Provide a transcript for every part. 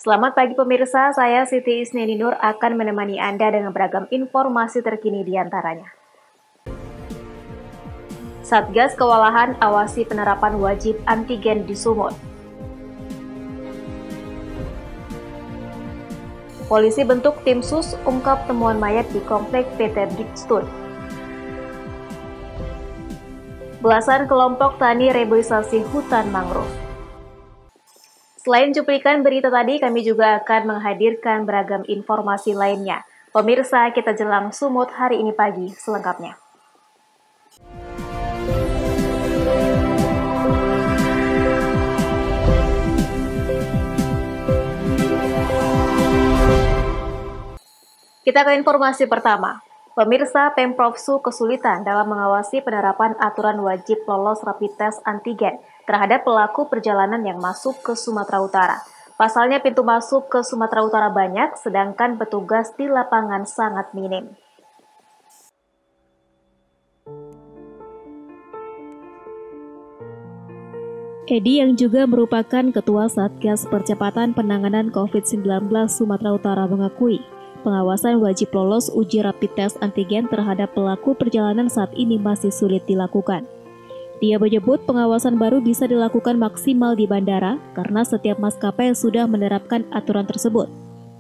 Selamat pagi pemirsa, saya Siti Isnianinur akan menemani Anda dengan beragam informasi terkini di antaranya. Satgas kewalahan awasi penerapan wajib antigen di Sumut. Polisi bentuk tim sus ungkap temuan mayat di komplek PT Brigstone. Belasan kelompok tani reboisasi hutan mangrove. Selain cuplikan berita tadi, kami juga akan menghadirkan beragam informasi lainnya. Pemirsa, kita jelang Sumut hari ini pagi selengkapnya. Kita ke informasi pertama. Pemirsa, Pemprov Su kesulitan dalam mengawasi penerapan aturan wajib lolos rapid test antigen terhadap pelaku perjalanan yang masuk ke Sumatera Utara. Pasalnya pintu masuk ke Sumatera Utara banyak, sedangkan petugas di lapangan sangat minim. Edi yang juga merupakan Ketua Satgas Percepatan Penanganan COVID-19 Sumatera Utara mengakui, pengawasan wajib lolos uji rapid test antigen terhadap pelaku perjalanan saat ini masih sulit dilakukan. Dia menyebut pengawasan baru bisa dilakukan maksimal di bandara karena setiap maskapai sudah menerapkan aturan tersebut.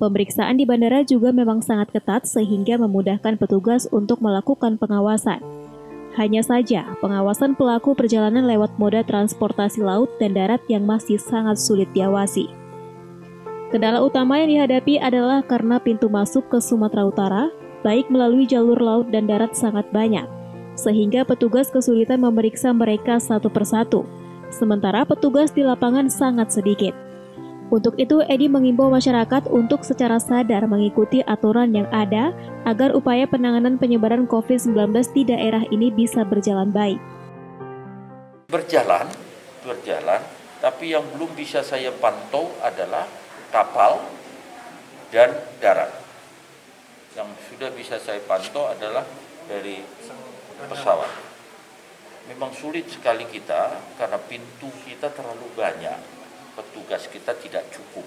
Pemeriksaan di bandara juga memang sangat ketat sehingga memudahkan petugas untuk melakukan pengawasan. Hanya saja, pengawasan pelaku perjalanan lewat moda transportasi laut dan darat yang masih sangat sulit diawasi. Kendala utama yang dihadapi adalah karena pintu masuk ke Sumatera Utara, baik melalui jalur laut dan darat sangat banyak, sehingga petugas kesulitan memeriksa mereka satu persatu, sementara petugas di lapangan sangat sedikit. Untuk itu, Edi mengimbau masyarakat untuk secara sadar mengikuti aturan yang ada agar upaya penanganan penyebaran COVID-19 di daerah ini bisa berjalan baik. Berjalan, tapi yang belum bisa saya pantau adalah kapal dan darat. Yang sudah bisa saya pantau adalah dari pesawat. Memang sulit sekali kita karena pintu kita terlalu banyak, petugas kita tidak cukup.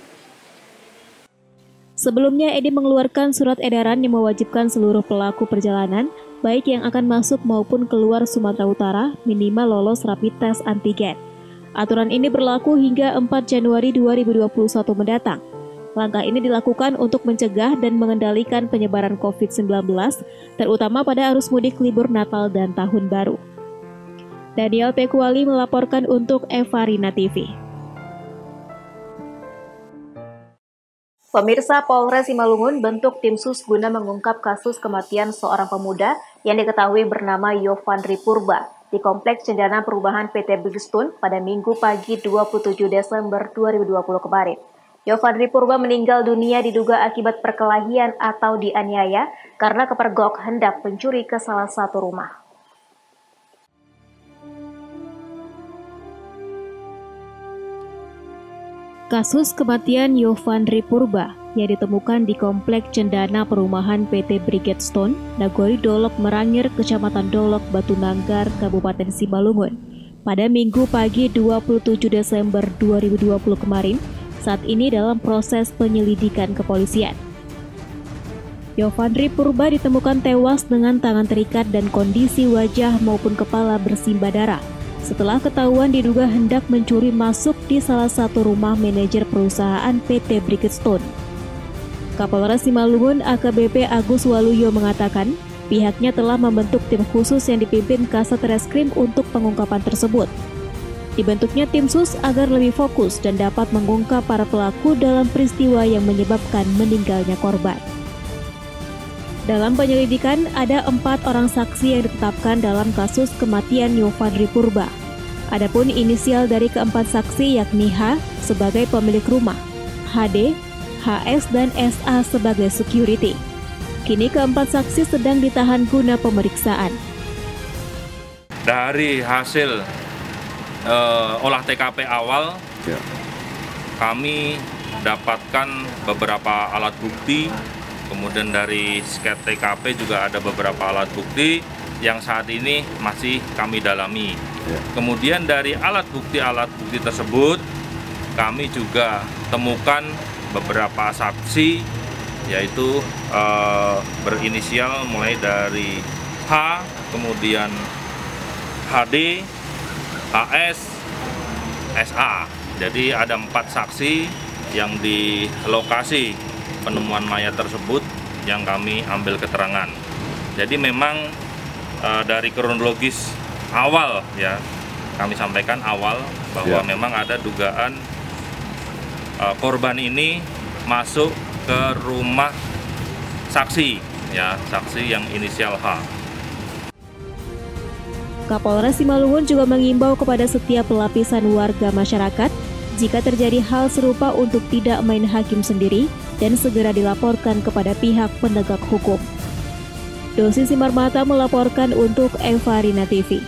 Sebelumnya, Edi mengeluarkan surat edaran yang mewajibkan seluruh pelaku perjalanan, baik yang akan masuk maupun keluar Sumatera Utara, minimal lolos rapid test antigen. Aturan ini berlaku hingga 4 Januari 2021 mendatang. Langkah ini dilakukan untuk mencegah dan mengendalikan penyebaran COVID-19, terutama pada arus mudik libur Natal dan Tahun Baru. Daniel Pekuali melaporkan untuk Evarina TV. Pemirsa, Polres Simalungun bentuk tim sus guna mengungkap kasus kematian seorang pemuda yang diketahui bernama Yovandri Purba di Kompleks Cendana Perubahan PT Brigstone pada Minggu pagi 27 Desember 2020 kemarin. Yovandri Purba meninggal dunia diduga akibat perkelahian atau dianiaya karena kepergok hendak mencuri ke salah satu rumah. Kasus kematian Yovandri Purba yang ditemukan di Komplek Cendana Perumahan PT Brigstone, Nagori Dolok Merangir, Kecamatan Dolok, Batu Nanggar, Kabupaten Simalungun, pada Minggu pagi 27 Desember 2020 kemarin, saat ini dalam proses penyelidikan kepolisian. Yovandri Purba ditemukan tewas dengan tangan terikat dan kondisi wajah maupun kepala bersimbah darah setelah ketahuan diduga hendak mencuri masuk di salah satu rumah manajer perusahaan PT Brigstone. Kapolres Simalungun AKBP Agus Waluyo mengatakan pihaknya telah membentuk tim khusus yang dipimpin Kasat Reskrim untuk pengungkapan tersebut. Dibentuknya tim sus agar lebih fokus dan dapat mengungkap para pelaku dalam peristiwa yang menyebabkan meninggalnya korban. Dalam penyelidikan, ada 4 orang saksi yang ditetapkan dalam kasus kematian Yovandri Purba. Adapun inisial dari keempat saksi yakni H sebagai pemilik rumah, HD, HS, dan SA sebagai security. Kini keempat saksi sedang ditahan guna pemeriksaan. Dari hasil olah TKP awal, kami dapatkan beberapa alat bukti, kemudian dari sket TKP juga ada beberapa alat bukti yang saat ini masih kami dalami. Kemudian dari alat bukti tersebut, kami juga temukan beberapa saksi, yaitu berinisial mulai dari H, kemudian HD, HS, SA. Jadi ada 4 saksi yang di lokasi penemuan mayat tersebut yang kami ambil keterangan. Jadi memang dari kronologis awal ya, kami sampaikan awal bahwa memang ada dugaan korban ini masuk ke rumah saksi ya, saksi yang inisial H. Kapolres Simalungun juga mengimbau kepada setiap lapisan warga masyarakat jika terjadi hal serupa untuk tidak main hakim sendiri dan segera dilaporkan kepada pihak penegak hukum. Dosi Simarmata melaporkan untuk Evarina TV.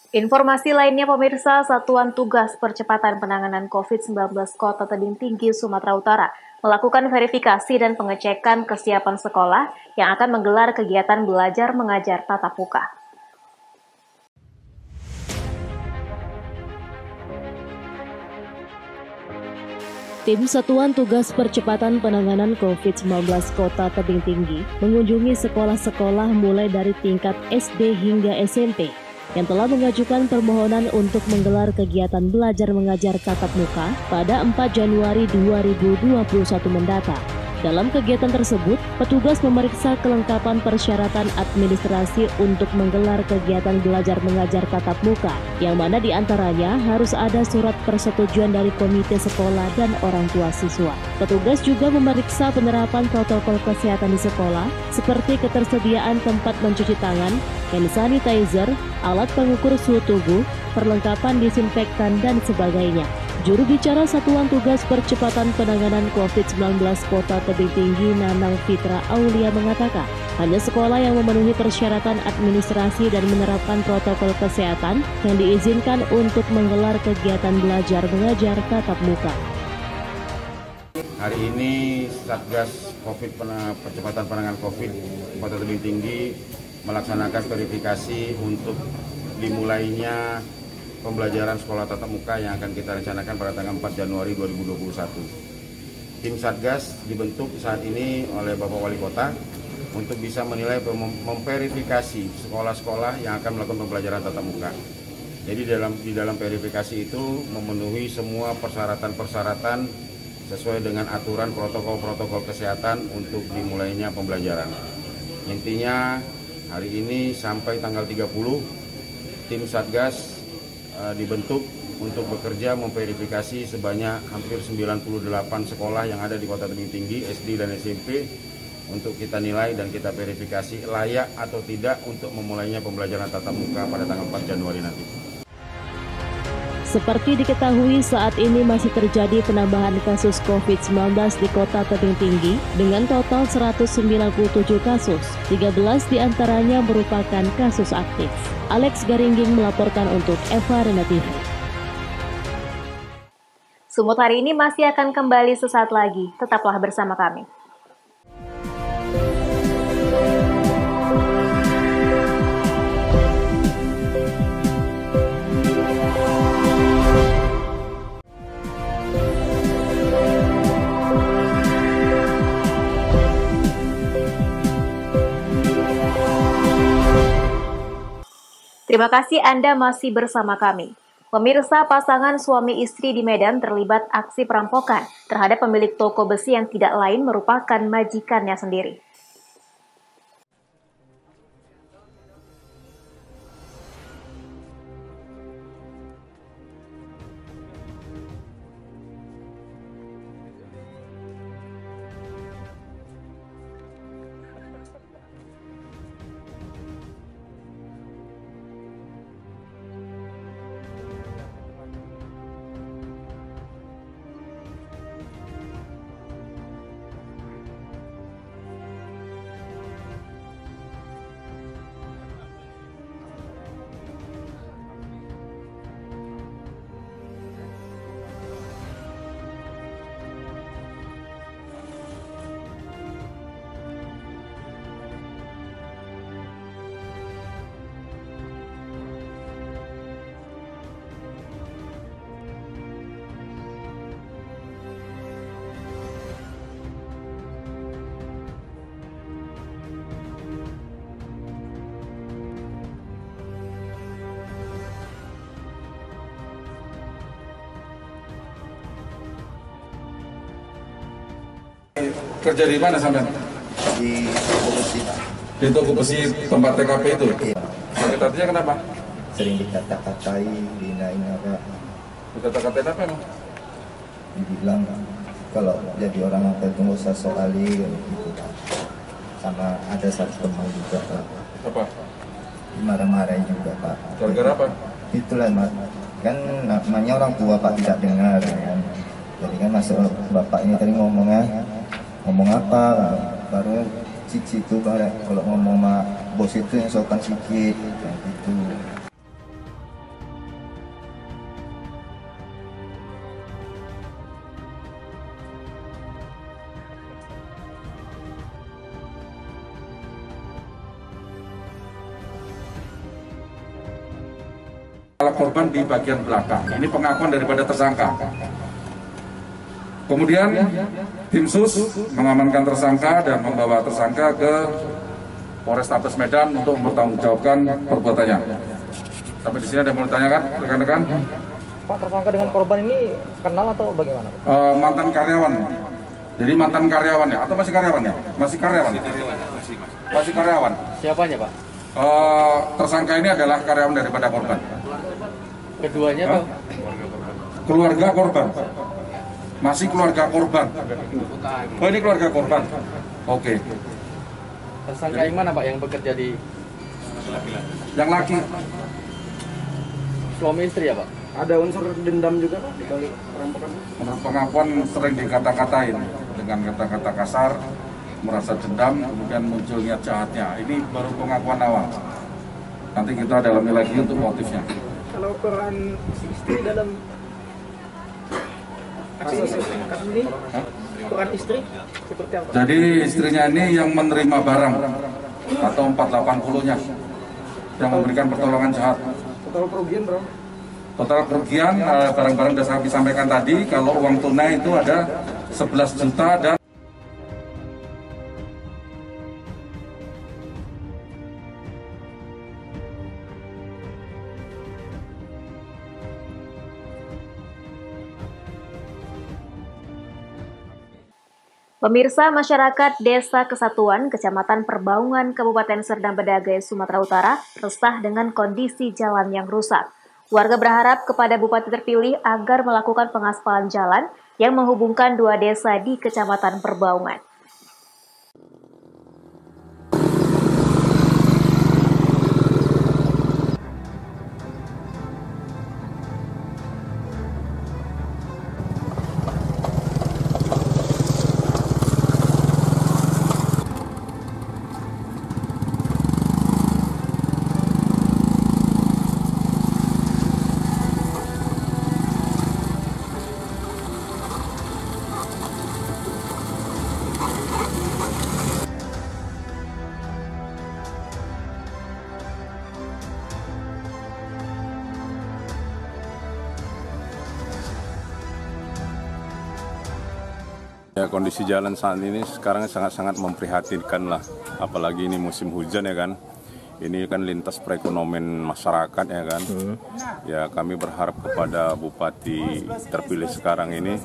Informasi lainnya pemirsa, Satuan Tugas Percepatan Penanganan COVID-19 Kota Tebing Tinggi, Sumatera Utara melakukan verifikasi dan pengecekan kesiapan sekolah yang akan menggelar kegiatan belajar mengajar tatap muka. Tim Satuan Tugas Percepatan Penanganan COVID-19 Kota Tebing Tinggi mengunjungi sekolah-sekolah mulai dari tingkat SD hingga SMP yang telah mengajukan permohonan untuk menggelar kegiatan belajar mengajar tatap muka pada 4 Januari 2021 mendatang. Dalam kegiatan tersebut, petugas memeriksa kelengkapan persyaratan administrasi untuk menggelar kegiatan belajar mengajar tatap muka, yang mana diantaranya harus ada surat persetujuan dari komite sekolah dan orang tua siswa. Petugas juga memeriksa penerapan protokol kesehatan di sekolah, seperti ketersediaan tempat mencuci tangan, hand sanitizer, alat pengukur suhu tubuh, perlengkapan disinfektan, dan sebagainya. Juru bicara Satuan Tugas Percepatan Penanganan COVID-19 Kota Tebing Tinggi, Nanang Fitra Aulia mengatakan, hanya sekolah yang memenuhi persyaratan administrasi dan menerapkan protokol kesehatan yang diizinkan untuk menggelar kegiatan belajar mengajar tatap muka. Hari ini Satgas Percepatan Penanganan COVID Kota Tebing Tinggi melaksanakan verifikasi untuk dimulainya pembelajaran sekolah tatap muka yang akan kita rencanakan pada tanggal 4 Januari 2021. Tim Satgas dibentuk saat ini oleh Bapak Wali Kota untuk bisa menilai memverifikasi sekolah-sekolah yang akan melakukan pembelajaran tatap muka. Jadi di dalam verifikasi itu memenuhi semua persyaratan-persyaratan sesuai dengan aturan protokol-protokol kesehatan untuk dimulainya pembelajaran. Intinya hari ini sampai tanggal 30 tim Satgas dibentuk untuk bekerja memverifikasi sebanyak hampir 98 sekolah yang ada di Kota Tebing Tinggi, SD dan SMP, untuk kita nilai dan kita verifikasi layak atau tidak untuk memulainya pembelajaran tatap muka pada tanggal 4 Januari nanti. Seperti diketahui, saat ini masih terjadi penambahan kasus COVID-19 di Kota Tebing Tinggi dengan total 197 kasus, 13 diantaranya merupakan kasus aktif. Alex Garingging melaporkan untuk Evarina TV. Sumut hari ini masih akan kembali sesaat lagi. Tetaplah bersama kami. Terima kasih Anda masih bersama kami. Pemirsa, pasangan suami istri di Medan terlibat aksi perampokan terhadap pemilik toko besi yang tidak lain merupakan majikannya sendiri. Kerja di mana sampean? Di toko besi, Pak. Di toko besi tempat TKP itu? Iya. Sakit hatinya kenapa? Sering dikata-katai, dihinain apa. Dikata-katain apa emang? Dibilang kalau jadi orang apa itu nggak usah soali gitu, Pak. Sama ada satu teman juga, Pak. Apa? Marah-marahin juga, Pak. Gara-gara apa? Itulah, Pak. Kan namanya orang tua, Pak, tidak dengar kan. Jadi kan masuk bapak ini tadi ngomong apa, baru cici itu kalau ngomong sama bos itu yang sopan sikit kayak gitu. Kepala korban di bagian belakang. Ini pengakuan daripada tersangka. Kemudian tim sus mengamankan tersangka dan membawa tersangka ke Polrestabes Medan untuk mempertanggungjawabkan perbuatannya. Sampai di sini ada yang mau ditanyakan, rekan-rekan? Pak, tersangka dengan korban ini kenal atau bagaimana? Mantan karyawan. Jadi mantan karyawan ya? Atau masih karyawan ya? Masih karyawan? Masih karyawan. Siapanya, Pak? Tersangka ini adalah karyawan daripada korban. Keduanya tuh? Keluarga korban. Masih keluarga korban. Oh, ini keluarga korban. Oke. Tersangka yang mana, Pak, yang bekerja di Yang laki. suami istri ya, Pak? Ada unsur dendam juga, Pak, di balik perampokan? Menurut pengakuan sering dikata-katain dengan kata-kata kasar, merasa dendam, kemudian muncul niat jahatnya. Ini baru pengakuan awal. Nanti kita dalami lagi untuk motifnya. Kalau peran istri dalam kasus ini, peran istri seperti apa? Jadi istrinya ini yang menerima barang atau 480-nya yang memberikan pertolongan jahat. Total kerugian berapa? Total kerugian barang-barang yang saya sampaikan tadi, kalau uang tunai itu ada 11 juta dan Pemirsa, masyarakat Desa Kesatuan, Kecamatan Perbaungan, Kabupaten Serdang Bedagai, Sumatera Utara, resah dengan kondisi jalan yang rusak. Warga berharap kepada Bupati terpilih agar melakukan pengaspalan jalan yang menghubungkan dua desa di Kecamatan Perbaungan. Ya, kondisi jalan saat ini sekarang sangat-sangat memprihatinkan lah, apalagi ini musim hujan ya kan. Ini kan lintas perekonomian masyarakat ya kan. Ya kami berharap kepada Bupati terpilih sekarang ini,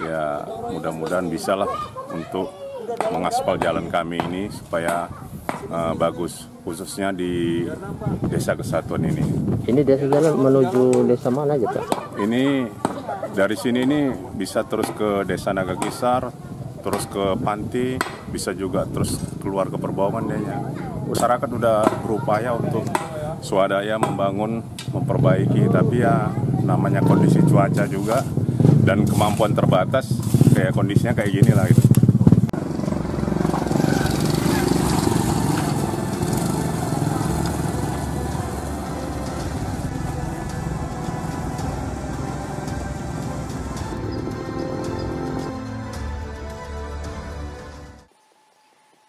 ya mudah-mudahan bisa lah untuk mengaspal jalan kami ini supaya bagus, khususnya di Desa Kesatuan ini. Ini desa jalan menuju desa mana aja, Pak? Ini dari sini ini bisa terus ke Desa Nagakisar, terus ke Panti, bisa juga terus keluar ke Perbaungan dehnya. Masyarakat udah berupaya untuk swadaya membangun, memperbaiki, tapi ya namanya kondisi cuaca juga dan kemampuan terbatas, kayak kondisinya kayak gini lah gitu.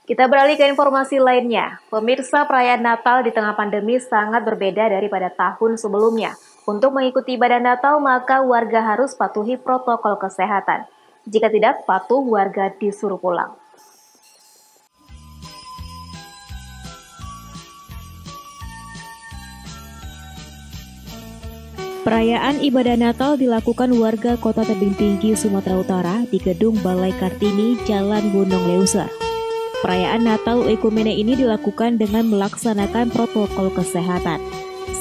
Kita beralih ke informasi lainnya. Pemirsa, perayaan Natal di tengah pandemi sangat berbeda daripada tahun sebelumnya. Untuk mengikuti ibadah Natal, maka warga harus patuhi protokol kesehatan. Jika tidak patuh, warga disuruh pulang. Perayaan ibadah Natal dilakukan warga Kota Tebing Tinggi, Sumatera Utara di Gedung Balai Kartini, Jalan Gunung Leuser. Perayaan Natal Ekumene ini dilakukan dengan melaksanakan protokol kesehatan.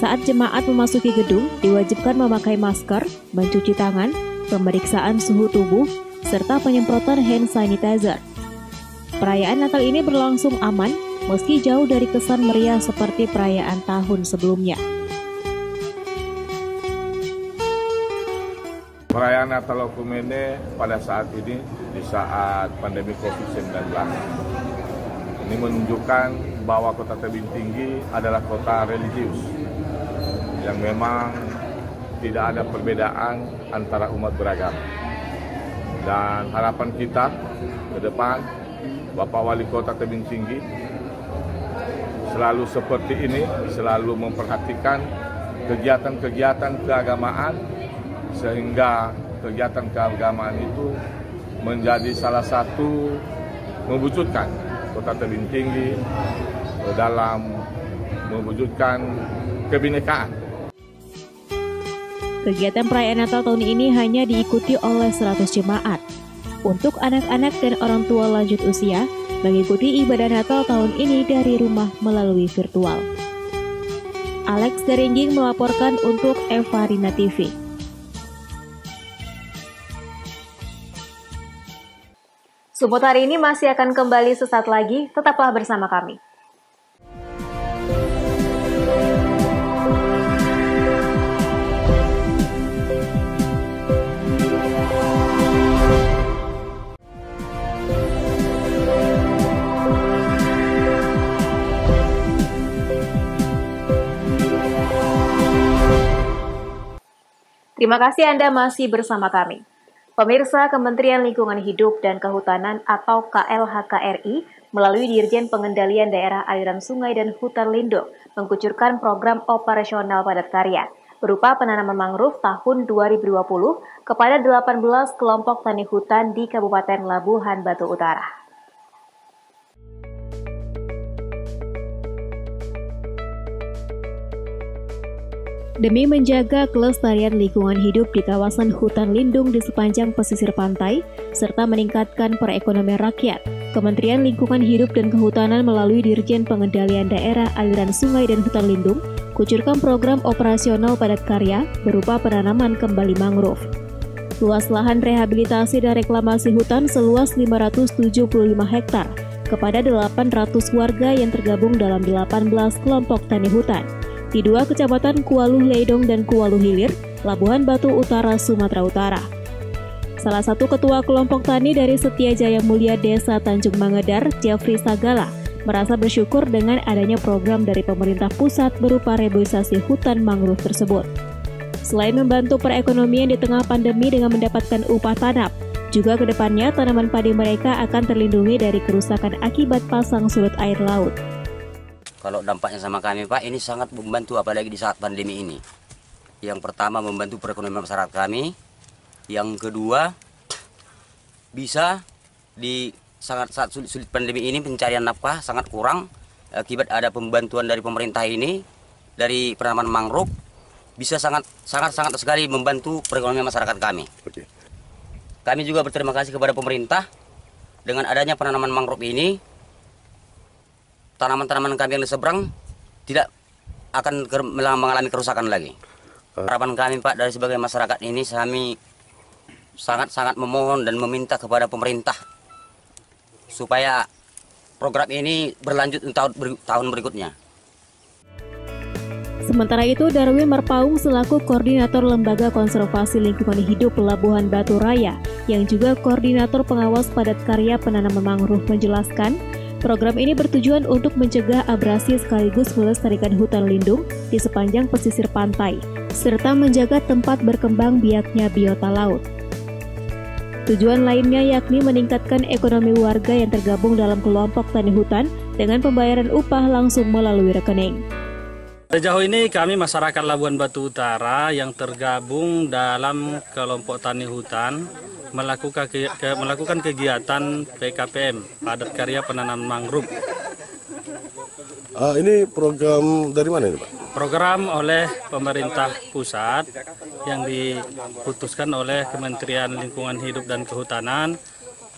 Saat jemaat memasuki gedung, diwajibkan memakai masker, mencuci tangan, pemeriksaan suhu tubuh, serta penyemprotan hand sanitizer. Perayaan Natal ini berlangsung aman, meski jauh dari kesan meriah seperti perayaan tahun sebelumnya. Perayaan Natal Ekumene pada saat ini, di saat pandemi COVID-19, ini menunjukkan bahwa Kota Tebing Tinggi adalah kota religius, yang memang tidak ada perbedaan antara umat beragama. Dan harapan kita ke depan, Bapak Wali Kota Tebing Tinggi selalu seperti ini, selalu memperhatikan kegiatan-kegiatan keagamaan, sehingga kegiatan keagamaan itu menjadi salah satu mewujudkan Kota Tebing Tinggi dalam mewujudkan kebinekaan. Kegiatan perayaan Natal tahun ini hanya diikuti oleh 100 jemaat. Untuk anak-anak dan orang tua lanjut usia, mengikuti ibadah Natal tahun ini dari rumah melalui virtual. Alex Garingging melaporkan untuk Evarina TV. Sumut hari ini masih akan kembali sesaat lagi, tetaplah bersama kami. Terima kasih Anda masih bersama kami. Pemirsa, Kementerian Lingkungan Hidup dan Kehutanan atau KLHK-RI melalui Dirjen Pengendalian Daerah Aliran Sungai dan Hutan Lindung mengucurkan program operasional padat karya berupa penanaman mangrove tahun 2020 kepada 18 kelompok tani hutan di Kabupaten Labuhan Batu Utara. Demi menjaga kelestarian lingkungan hidup di kawasan hutan lindung di sepanjang pesisir pantai, serta meningkatkan perekonomian rakyat, Kementerian Lingkungan Hidup dan Kehutanan melalui Dirjen Pengendalian Daerah Aliran Sungai dan Hutan Lindung kucurkan program operasional padat karya berupa penanaman kembali mangrove. Luas lahan rehabilitasi dan reklamasi hutan seluas 575 hektar kepada 800 warga yang tergabung dalam 18 kelompok tani hutan di 2 kecamatan Kualuh Leidong dan Kualuh Hilir, Labuhan Batu Utara, Sumatera Utara. Salah satu ketua kelompok tani dari Setia Jaya Mulia Desa Tanjung Mangedar, Jeffrey Sagala, merasa bersyukur dengan adanya program dari pemerintah pusat berupa reboisasi hutan mangrove tersebut. Selain membantu perekonomian di tengah pandemi dengan mendapatkan upah tanam, juga ke depannya tanaman padi mereka akan terlindungi dari kerusakan akibat pasang surut air laut. Kalau dampaknya sama kami Pak, ini sangat membantu apalagi di saat pandemi ini. Yang pertama membantu perekonomian masyarakat kami. Yang kedua, bisa di saat sulit pandemi ini pencarian nafkah sangat kurang. Akibat ada pembantuan dari pemerintah ini, dari penanaman mangrove, bisa sangat sekali membantu perekonomian masyarakat kami. Kami juga berterima kasih kepada pemerintah dengan adanya penanaman mangrove ini. Tanaman-tanaman kami yang di seberang tidak akan mengalami kerusakan lagi. Harapan kami Pak dari sebagai masyarakat ini, kami sangat memohon dan meminta kepada pemerintah supaya program ini berlanjut untuk tahun berikutnya. Sementara itu, Darwin Marpaung selaku Koordinator Lembaga Konservasi Lingkungan Hidup Pelabuhan Batu Raya yang juga Koordinator Pengawas Padat Karya Penanaman Mangrove menjelaskan, program ini bertujuan untuk mencegah abrasi sekaligus melestarikan hutan lindung di sepanjang pesisir pantai, serta menjaga tempat berkembang biaknya biota laut. Tujuan lainnya yakni meningkatkan ekonomi warga yang tergabung dalam kelompok tani hutan dengan pembayaran upah langsung melalui rekening. Sejauh ini kami masyarakat Labuhan Batu Utara yang tergabung dalam kelompok tani hutan melakukan kegiatan PKPM, padat karya penanaman mangrove. Ini program dari mana ini Pak? program oleh pemerintah pusat yang diputuskan oleh Kementerian Lingkungan Hidup dan Kehutanan,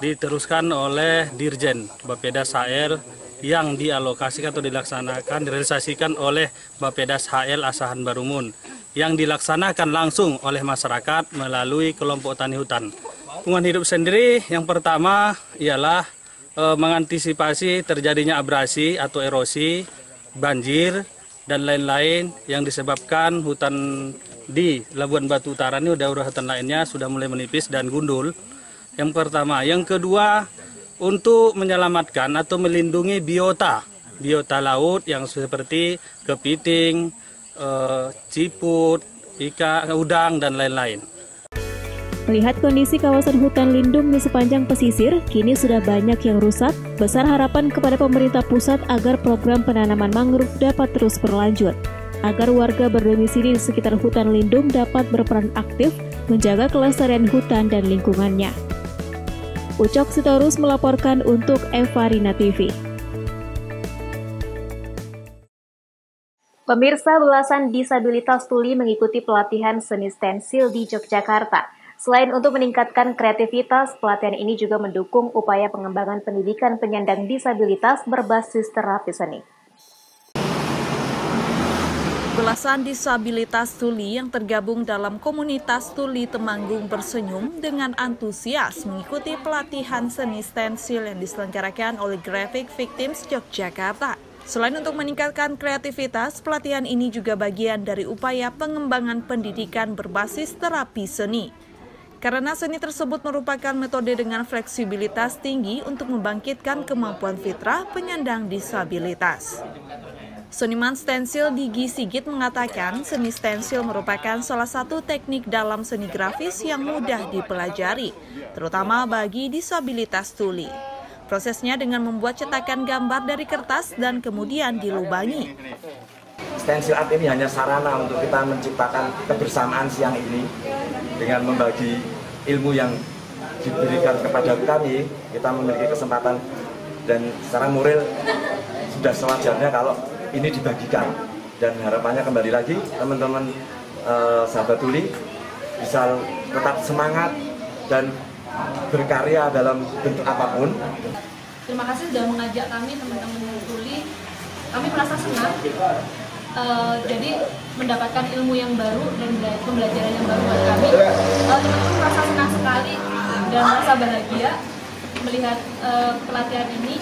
diteruskan oleh Dirjen Bappedas HL yang dialokasikan atau direalisasikan oleh Bappedas HL Asahan Barumun, yang dilaksanakan langsung oleh masyarakat melalui kelompok tani hutan. Lingkungan hidup sendiri yang pertama ialah mengantisipasi terjadinya abrasi atau erosi, banjir, dan lain-lain yang disebabkan hutan di Labuan Batu Utara ini daerah hutan lainnya sudah mulai menipis dan gundul. Yang pertama. Yang kedua, untuk menyelamatkan atau melindungi biota laut yang seperti kepiting, ciput, udang, dan lain-lain. Melihat kondisi kawasan hutan lindung di sepanjang pesisir, kini sudah banyak yang rusak. Besar harapan kepada pemerintah pusat agar program penanaman mangrove dapat terus berlanjut, agar warga berdomisili di sekitar hutan lindung dapat berperan aktif menjaga kelestarian hutan dan lingkungannya. Ucok Sitorus melaporkan untuk Evarina TV. Pemirsa, belasan disabilitas tuli mengikuti pelatihan seni stensil di Yogyakarta. Selain untuk meningkatkan kreativitas, pelatihan ini juga mendukung upaya pengembangan pendidikan penyandang disabilitas berbasis terapi seni. Belasan disabilitas tuli yang tergabung dalam komunitas Tuli Temanggung Bersenyum dengan antusias mengikuti pelatihan seni stensil yang diselenggarakan oleh Graphic Victims Yogyakarta. Selain untuk meningkatkan kreativitas, pelatihan ini juga bagian dari upaya pengembangan pendidikan berbasis terapi seni. Karena seni tersebut merupakan metode dengan fleksibilitas tinggi untuk membangkitkan kemampuan fitrah penyandang disabilitas. Seniman stensil Digi Sigit mengatakan seni stensil merupakan salah satu teknik dalam seni grafis yang mudah dipelajari, terutama bagi disabilitas tuli. Prosesnya dengan membuat cetakan gambar dari kertas dan kemudian dilubangi. Stensil art ini hanya sarana untuk kita menciptakan kebersamaan siang ini dengan membagi ilmu yang diberikan kepada kami. Kita memiliki kesempatan dan secara moral sudah sewajarnya kalau ini dibagikan, dan harapannya kembali lagi teman-teman sahabat tuli bisa tetap semangat dan berkarya dalam bentuk apapun. Terima kasih sudah mengajak kami teman-teman tuli. Kami merasa senang, jadi mendapatkan ilmu yang baru dan pembelajaran yang baru buat kami. Teman-teman merasa senang sekali dan merasa bahagia melihat pelatihan ini.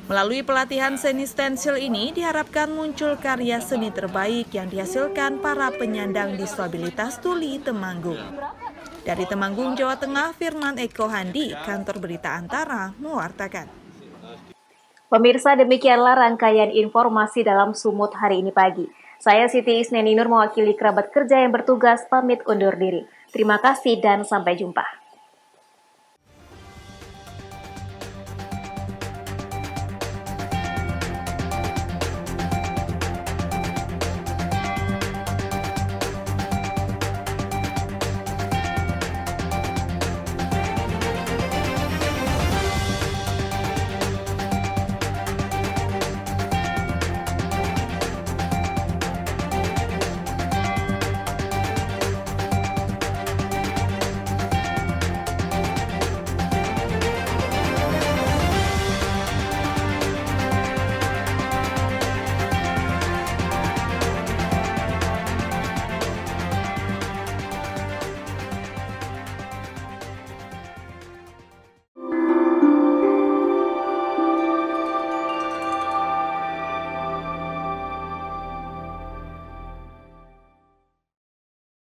Melalui pelatihan seni stensil ini diharapkan muncul karya seni terbaik yang dihasilkan para penyandang disabilitas tuli Temanggung. Dari Temanggung, Jawa Tengah, Firman Eko Handi, Kantor Berita Antara, mewartakan. Pemirsa, demikianlah rangkaian informasi dalam Sumut hari ini pagi. Saya Siti Isneninur mewakili kerabat kerja yang bertugas pamit undur diri. Terima kasih dan sampai jumpa.